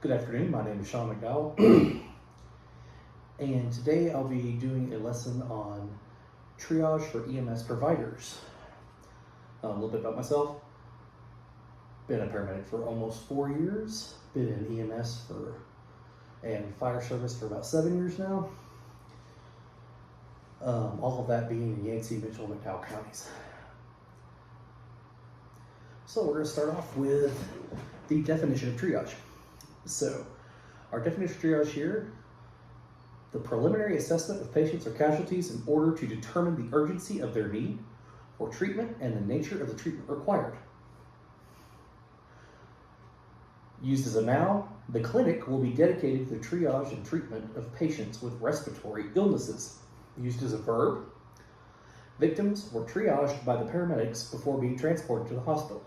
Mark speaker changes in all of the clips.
Speaker 1: Good afternoon, my name is Sean McDowell, and today I'll be doing a lesson on triage for EMS providers. A little bit about myself. Been a paramedic for almost 4 years, been in EMS and fire service for about 7 years now. All of that being in Yancey, Mitchell, and McDowell counties. So we're going to start off with the definition of triage. So, our definition of triage here, the preliminary assessment of patients or casualties in order to determine the urgency of their need for treatment and the nature of the treatment required. Used as a noun, the clinic will be dedicated to the triage and treatment of patients with respiratory illnesses. Used as a verb, victims were triaged by the paramedics before being transported to the hospital.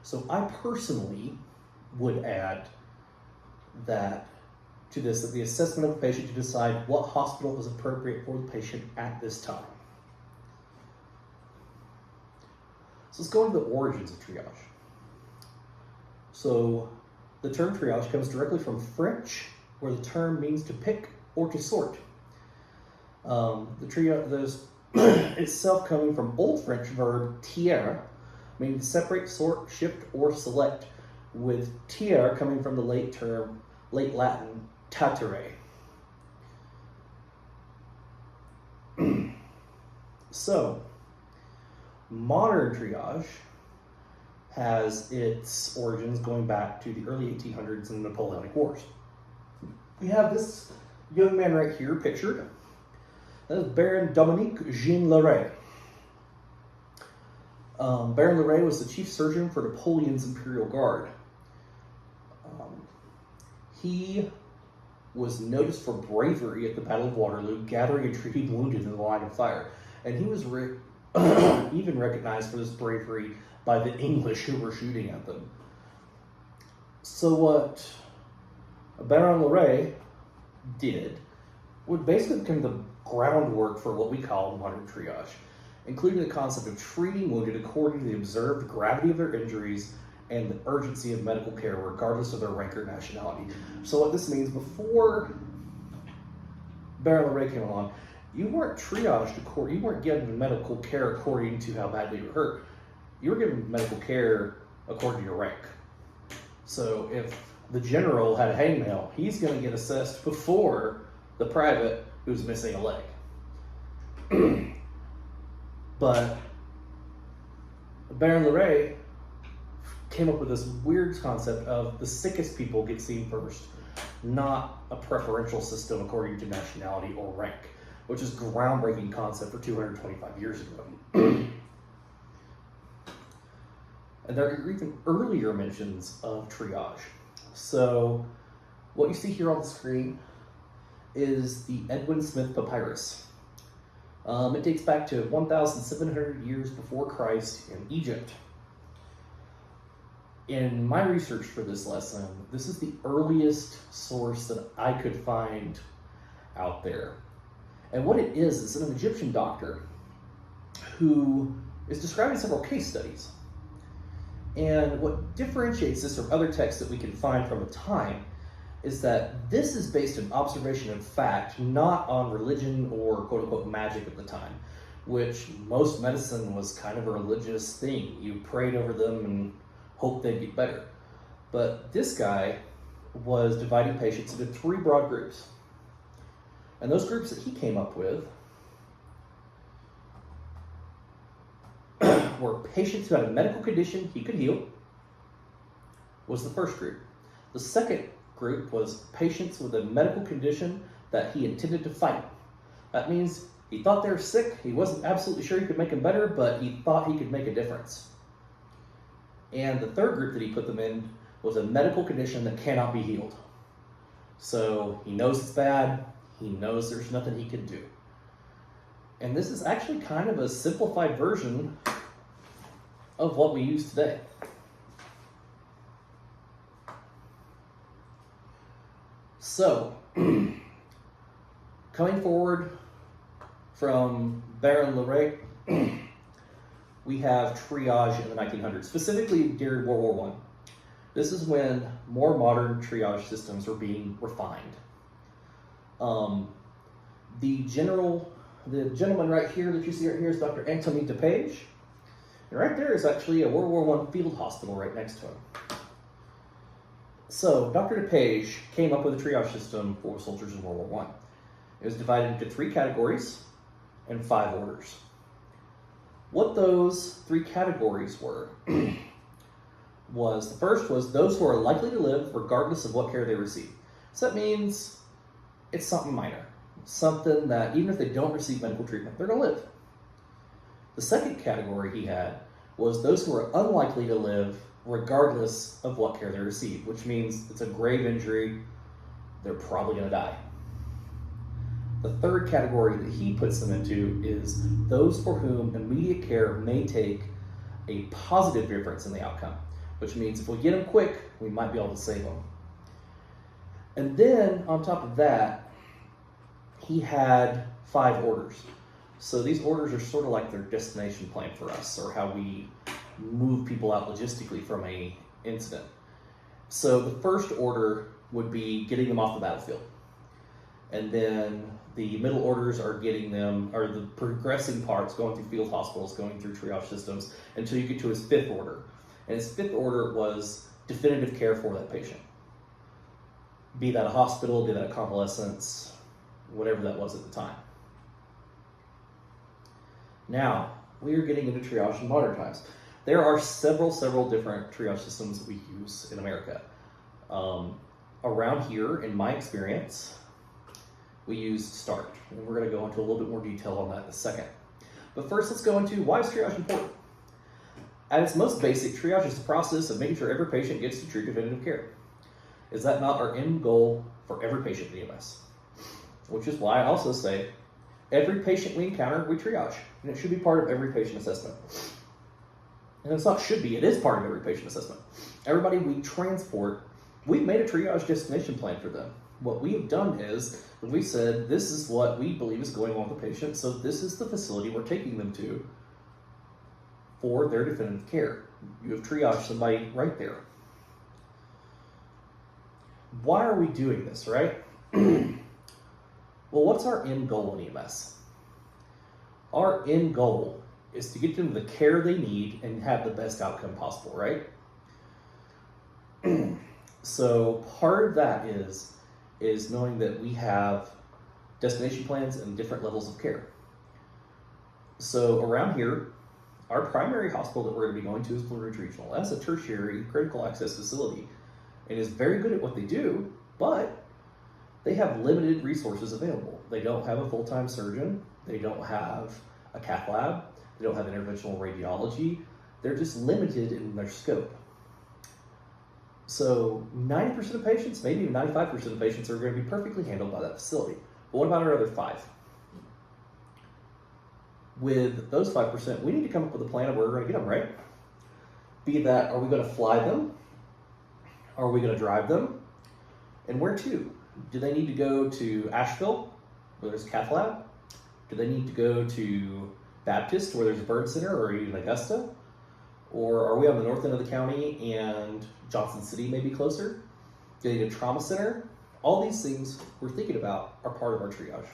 Speaker 1: So I personally would add that to this, that the assessment of a patient to decide what hospital is appropriate for the patient at this time. So let's go into the origins of triage. So the term triage comes directly from French, where the term means to pick or to sort. The triage itself coming from Old French verb tirer, meaning to separate, sort, shift, or select, with tier coming from the late Latin tatere. So, modern triage has its origins going back to the early 1800s and the Napoleonic Wars. We have this young man right here pictured. That is Baron Dominique Jean Leray. Baron Leray was the chief surgeon for Napoleon's Imperial Guard. He was noticed for bravery at the Battle of Waterloo, gathering and treating wounded in the line of fire. And he was even recognized for this bravery by the English who were shooting at them. So what Baron Leray did would basically become the groundwork for what we call modern triage, including the concept of treating wounded according to the observed gravity of their injuries and the urgency of medical care, regardless of their rank or nationality. So what this means, before Baron Leray came along, you weren't triaged you weren't given medical care according to how badly you were hurt. You were given medical care according to your rank. So if the general had a hangnail, he's going to get assessed before the private who's missing a leg. But Baron Leray came up with this weird concept of the sickest people get seen first, not a preferential system according to nationality or rank, which is a groundbreaking concept for 225 years ago. And there are even earlier mentions of triage. So what you see here on the screen is the Edwin Smith Papyrus. It dates back to 1,700 years before Christ in Egypt. In my research for this lesson, this is the earliest source that I could find out there. And what it is an Egyptian doctor who is describing several case studies. And what differentiates this from other texts that we can find from the time is that this is based on observation and fact, not on religion or quote-unquote magic at the time, which most medicine was kind of a religious thing. You prayed over them and hoped they'd get better. But this guy was dividing patients into 3 broad groups. And those groups that he came up with were patients who had a medical condition he could heal, was the first group. The second group was patients with a medical condition that he intended to fight. That means he thought they were sick, he wasn't absolutely sure he could make them better, but he thought he could make a difference. And the third group that he put them in was a medical condition that cannot be healed. So he knows it's bad, he knows there's nothing he can do. And this is actually kind of a simplified version of what we use today. So, coming forward from Baron Leray, we have triage in the 1900s, specifically during World War I. This is when more modern triage systems are being refined. The gentleman right here that you see right here is Dr. Anthony DePage. And right there is actually a World War I field hospital right next to him. So Dr. DePage came up with a triage system for soldiers in World War I. It was divided into 3 categories and 5 orders. What those 3 categories were was, the first was those who are likely to live regardless of what care they receive. So that means it's something minor, something that even if they don't receive medical treatment, they're going to live. The second category he had was those who are unlikely to live regardless of what care they receive, which means it's a grave injury, they're probably going to die. The third category that he puts them into is those for whom immediate care may take a positive difference in the outcome, which means if we get them quick, we might be able to save them. And then on top of that, he had 5 orders. So these orders are sort of like their destination plan for us, or how we move people out logistically from an incident. So the first order would be getting them off the battlefield. And then the middle orders are getting them, or the progressing parts, going through field hospitals, going through triage systems, until you get to his 5th order. And his 5th order was definitive care for that patient. Be that a hospital, be that a convalescence, whatever that was at the time. Now, we are getting into triage in modern times. There are several different triage systems that we use in America. Around here, in my experience, we used START, and we're going to go into a little bit more detail on that in a second. But first, let's go into why is triage important? At its most basic, triage is the process of making sure every patient gets to true definitive care. Is that not our end goal for every patient in EMS? Which is why I also say every patient we encounter, we triage, and it should be part of every patient assessment. And it's not should be, it is part of every patient assessment. Everybody we transport, we've made a triage destination plan for them. What we have done is, we said, this is what we believe is going on with the patient, so this is the facility we're taking them to for their definitive care. You have triaged somebody right there. Why are we doing this, right? Well, what's our end goal in EMS? Our end goal is to get them the care they need and have the best outcome possible, right? So part of that is knowing that we have destination plans and different levels of care. So around here, our primary hospital that we're going to be going to is Blue Ridge Regional. That's a tertiary critical access facility and is very good at what they do, but they have limited resources available. They don't have a full-time surgeon. They don't have a cath lab. They don't have interventional radiology. They're just limited in their scope. So 90% of patients, maybe even 95% of patients are going to be perfectly handled by that facility. But what about our other 5? With those 5%, we need to come up with a plan of where we're going to get them, right? Be that, are we going to fly them? Are we going to drive them? And where to? Do they need to go to Asheville, where there's a cath lab? Do they need to go to Baptist, where there's a burn center, or even Augusta? Or are we on the north end of the county and Johnson City may be closer? Do they need a trauma center? All these things we're thinking about are part of our triage.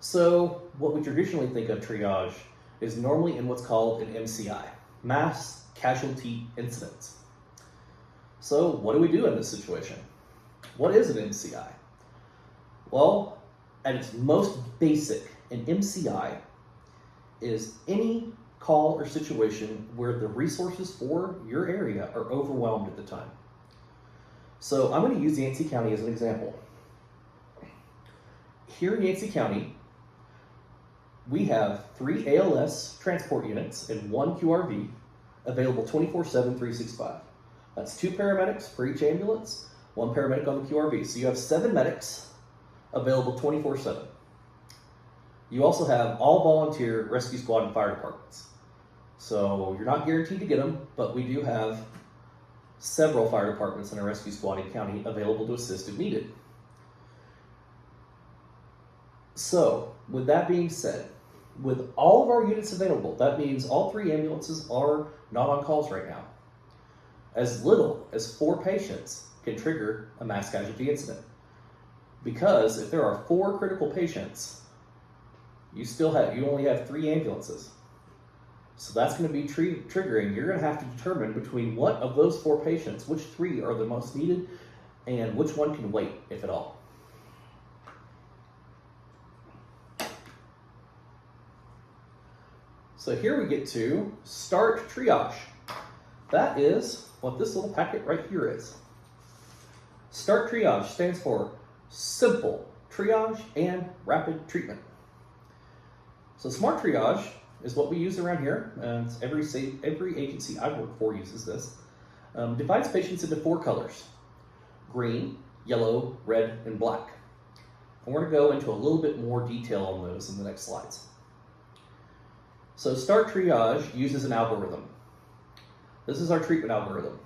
Speaker 1: So what we traditionally think of triage is normally in what's called an MCI, mass casualty incidents. So what do we do in this situation? What is an MCI? Well, at its most basic, an MCI is any call or situation where the resources for your area are overwhelmed at the time. So I'm going to use Yancey County as an example. Here in Yancey County, we have 3 ALS transport units and 1 QRV available 24/7, 365. That's 2 paramedics for each ambulance, 1 paramedic on the QRV. So you have 7 medics available 24/7. You also have all volunteer rescue squad and fire departments. So you're not guaranteed to get them, but we do have several fire departments and a rescue squad in county available to assist if needed. So with that being said, with all of our units available, that means all 3 ambulances are not on calls right now. As little as 4 patients can trigger a mass casualty incident. Because if there are 4 critical patients, you only have 3 ambulances. So that's going to be triggering. You're going to have to determine between what of those 4 patients, which 3 are the most needed, and which one can wait, if at all. So here we get to start triage. That is what this little packet right here is. Start triage stands for simple triage and rapid treatment. So smart triage is what we use around here, and every agency I work for uses this. Divides patients into 4 colors: green, yellow, red, and black. And we're going to go into a little bit more detail on those in the next slides. So Start Triage uses an algorithm. This is our treatment algorithm.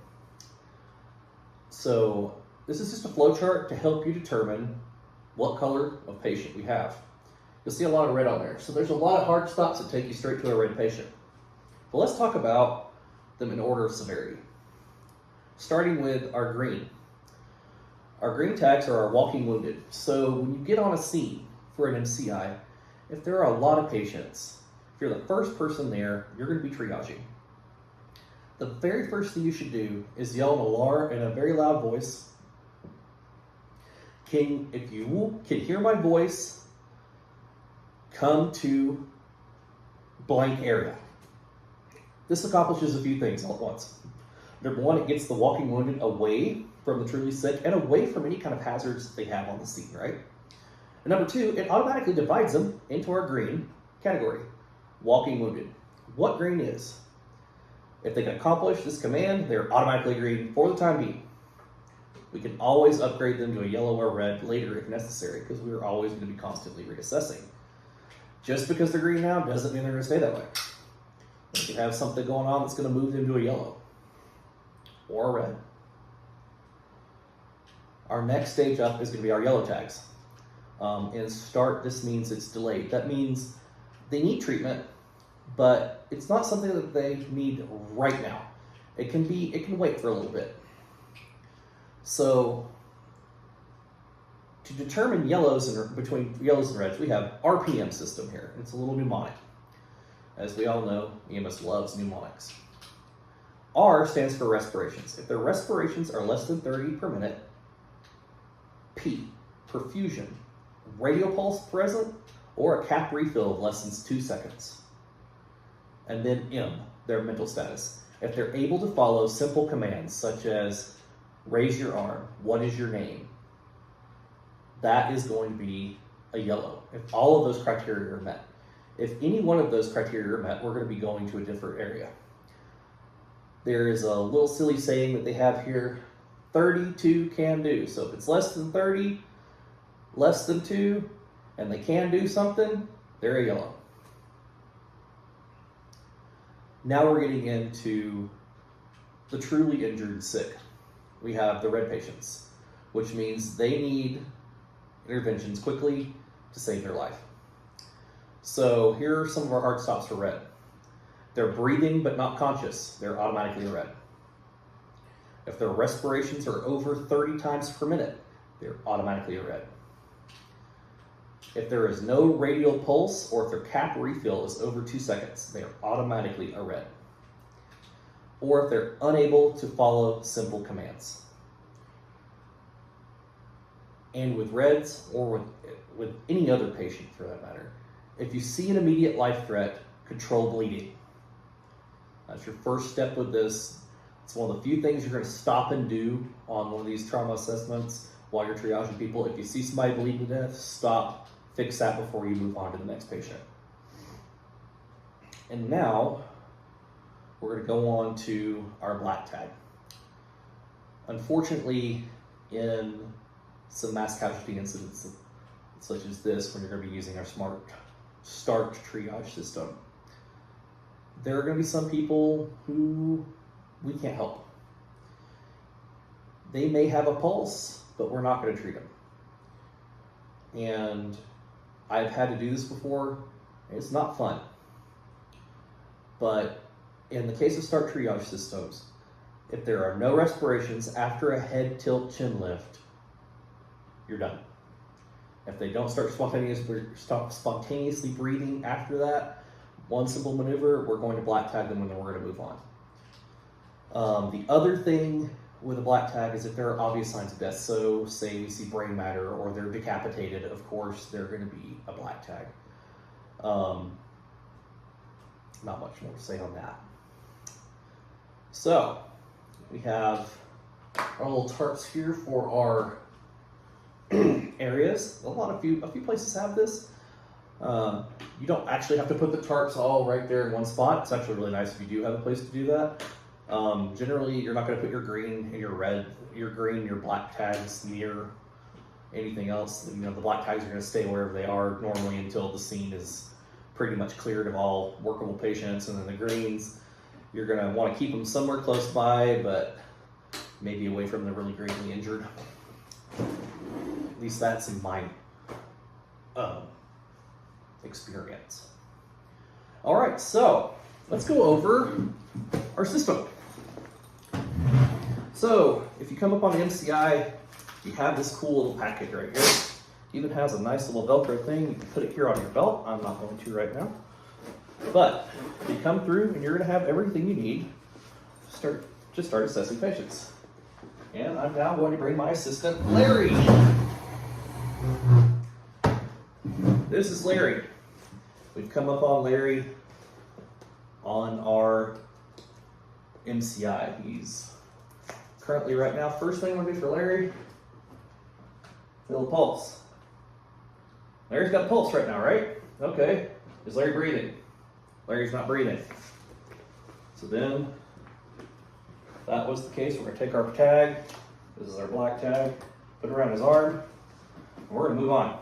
Speaker 1: So this is just a flow chart to help you determine what color of patient we have. You'll see a lot of red on there. So there's a lot of hard stops that take you straight to a red patient. But let's talk about them in order of severity. Starting with our green. Our green tags are our walking wounded. So when you get on a scene for an MCI, if there are a lot of patients, if you're the first person there, you're going to be triaging. The very first thing you should do is yell in a very loud voice. If you can hear my voice, come to blank area. This accomplishes a few things all at once. Number 1, it gets the walking wounded away from the truly sick and away from any kind of hazards they have on the scene, right? And number 2, it automatically divides them into our green category, walking wounded. What green is? If they can accomplish this command, they're automatically green for the time being. We can always upgrade them to a yellow or red later if necessary, because we're always going to be constantly reassessing. Just because they're green now doesn't mean they're going to stay that way. We can have something going on that's going to move them to a yellow or a red. Our next stage up is going to be our yellow tags. In start, this means it's delayed. That means they need treatment, but it's not something that they need right now. It can wait for a little bit. So to determine between yellows and reds, we have RPM system here. It's a little mnemonic. As we all know, EMS loves mnemonics. R stands for respirations. If their respirations are less than 30 per minute, P, perfusion, radial pulse present, or a cap refill of less than 2 seconds. And then M, their mental status. If they're able to follow simple commands such as raise your arm, what is your name, that is going to be a yellow, if all of those criteria are met. If any one of those criteria are met, we're going to be going to a different area. There is a little silly saying that they have here, 32 can do. So if it's less than 30, less than 2, and they can do something, they're a yellow. Now we're getting into the truly injured and sick. We have the red patients, which means they need interventions quickly to save their life. So here are some of our hard stops for red. They're breathing but not conscious, they're automatically a red. If their respirations are over 30 times per minute, they're automatically a red. If there is no radial pulse or if their cap refill is over 2 seconds, they are automatically a red. Or if they're unable to follow simple commands. And with reds, or with any other patient for that matter, if you see an immediate life threat, control bleeding. That's your first step with this. It's one of the few things you're going to stop and do on one of these trauma assessments while you're triaging people. If you see somebody bleeding to death, stop, fix that before you move on to the next patient. And now, we're going to go on to our black tag. Unfortunately, in some mass casualty incidents such as this, when you're going to be using our smart start triage system, there are going to be some people who we can't help. They may have a pulse, but we're not going to treat them. And I've had to do this before. It's not fun. But in the case of start triage systems, If there are no respirations after a head tilt chin lift, you're done. If they don't start spontaneously breathing after that, one simple maneuver, we're going to black tag them and then we're going to move on. The other thing with a black tag is if there are obvious signs of death. So say we see brain matter or they're decapitated, of course, they're going to be a black tag. Not much more to say on that. So we have our little tarps here for our areas. A few places have this. You don't actually have to put the tarps all right there in one spot. It's actually really nice if you do have a place to do that. Generally, you're not going to put your green and your black tags near anything else. You know, the black tags are going to stay wherever they are normally until the scene is pretty much cleared of all workable patients, and then the greens, you're going to want to keep them somewhere close by, but maybe away from the really gravely injured. At least that's in my experience. All right, so let's go over our system. So if you come up on the MCI, you have this cool little package right here. It even has a nice little Velcro thing. You can put it here on your belt. I'm not going to right now. But you come through and you're going to have everything you need to start assessing patients. And I'm now going to bring my assistant, Larry. This is Larry. We've come up on Larry on our MCI. He's currently right now, first thing I'm going to do for Larry, feel the pulse. Larry's got a pulse right now, right? Okay. Is Larry breathing? Larry's not breathing. So then, if that was the case, we're going to take our tag. This is our black tag. Put it around his arm. And we're going to move on.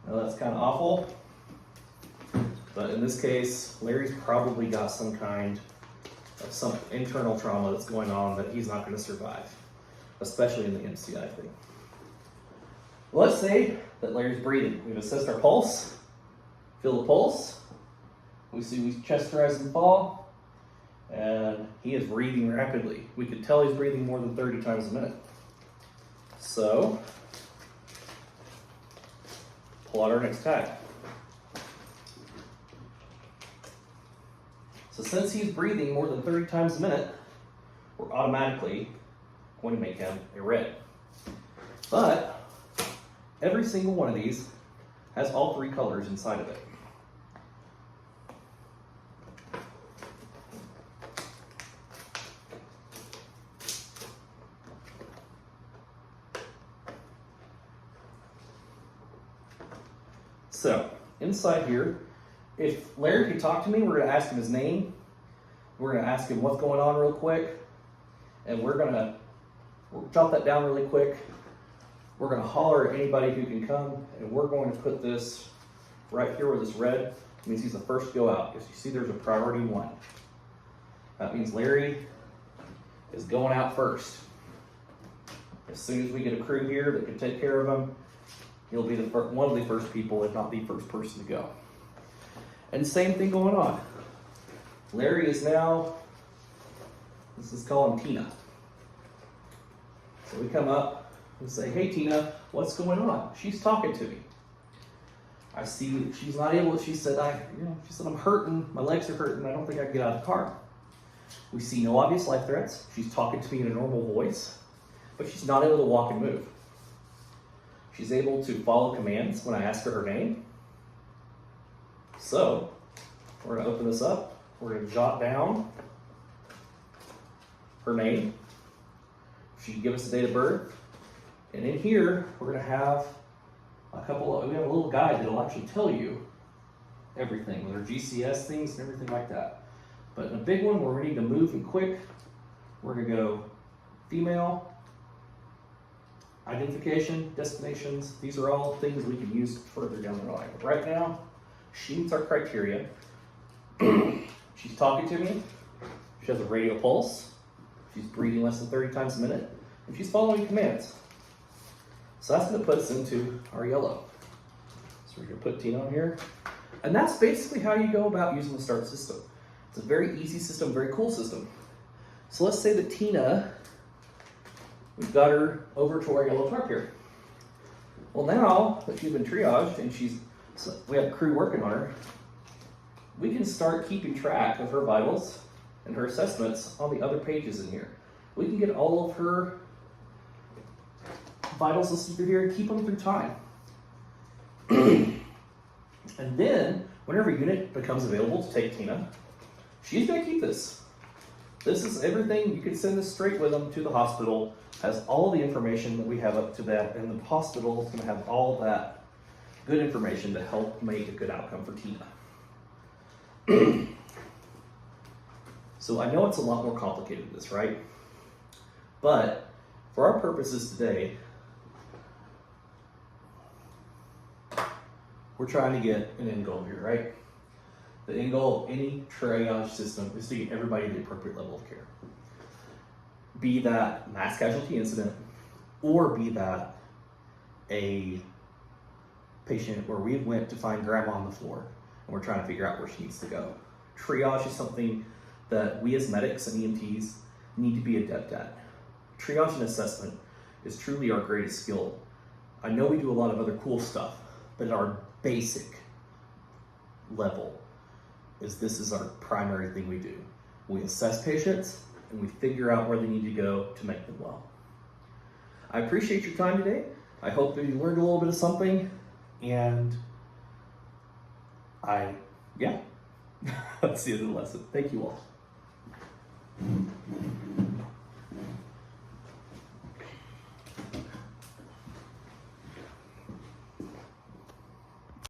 Speaker 1: Now that's kind of awful. But in this case, Larry's probably got some kind of some internal trauma that's going on that he's not going to survive, especially in the MCI thing. Let's say that Larry's breathing. We've assessed our pulse. Feel the pulse. We see we chest rise and fall. And he is breathing rapidly. We can tell he's breathing more than 30 times a minute. So, pull out our next tag. So since he's breathing more than 30 times a minute, we're automatically going to make him a red. But every single one of these has all three colors inside of it. So, inside here, if Larry can talk to me, we're going to ask him his name. We're going to ask him what's going on real quick. And we'll jot that down really quick. We're going to holler at anybody who can come. And we're going to put this right here where this red. It means he's the first to go out. Because you see there's a priority 1. That means Larry is going out first. As soon as we get a crew here that can take care of him, he'll be one of the first people, if not the first person to go. And same thing going on. Larry is now, let's call him Tina. So we come up and say, hey Tina, what's going on? She's talking to me. I see she's not able, she said, I'm hurting, my legs are hurting, I don't think I can get out of the car. We see no obvious life threats. She's talking to me in a normal voice, but she's not able to walk and move. She's able to follow commands when I ask her name. So, we're going to open this up. We're going to jot down her name. She can give us the date of birth. And in here, we're going to have we have a little guide that'll actually tell you everything, with our GCS things and everything like that. But in a big one where we need to move and quick, we're going to go female, identification, destinations. These are all things we can use further down the line. But right now, she meets our criteria. She's talking to me. She has a radial pulse. She's breathing less than 30 times a minute. And she's following commands. So that's going to put us into our yellow. So we're going to put Tina on here. And that's basically how you go about using the START system. It's a very easy system, very cool system. So let's say that Tina, we've got her over to our yellow tarp here. Well, now that she's been triaged and we have a crew working on her, we can start keeping track of her vitals and her assessments on the other pages in here. We can get all of her vitals listed through here and keep them through time. And then, whenever a unit becomes available to take Tina, she's going to keep this. This is everything. You can send this straight with them to the hospital. Has all the information that we have up to that, and the hospital is going to have all that good information to help make a good outcome for Tina. So I know it's a lot more complicated than this, right? But for our purposes today, we're trying to get an end goal here, right? The end goal of any triage system is to get everybody the appropriate level of care. Be that mass casualty incident, or be that a patient where we went to find grandma on the floor and we're trying to figure out where she needs to go. Triage is something that we as medics and EMTs need to be adept at. Triage and assessment is truly our greatest skill. I know we do a lot of other cool stuff, but our basic level this is our primary thing we do. We assess patients and we figure out where they need to go to make them well. I appreciate your time today. I hope that you learned a little bit of something, and that's the end of the lesson. Thank you all.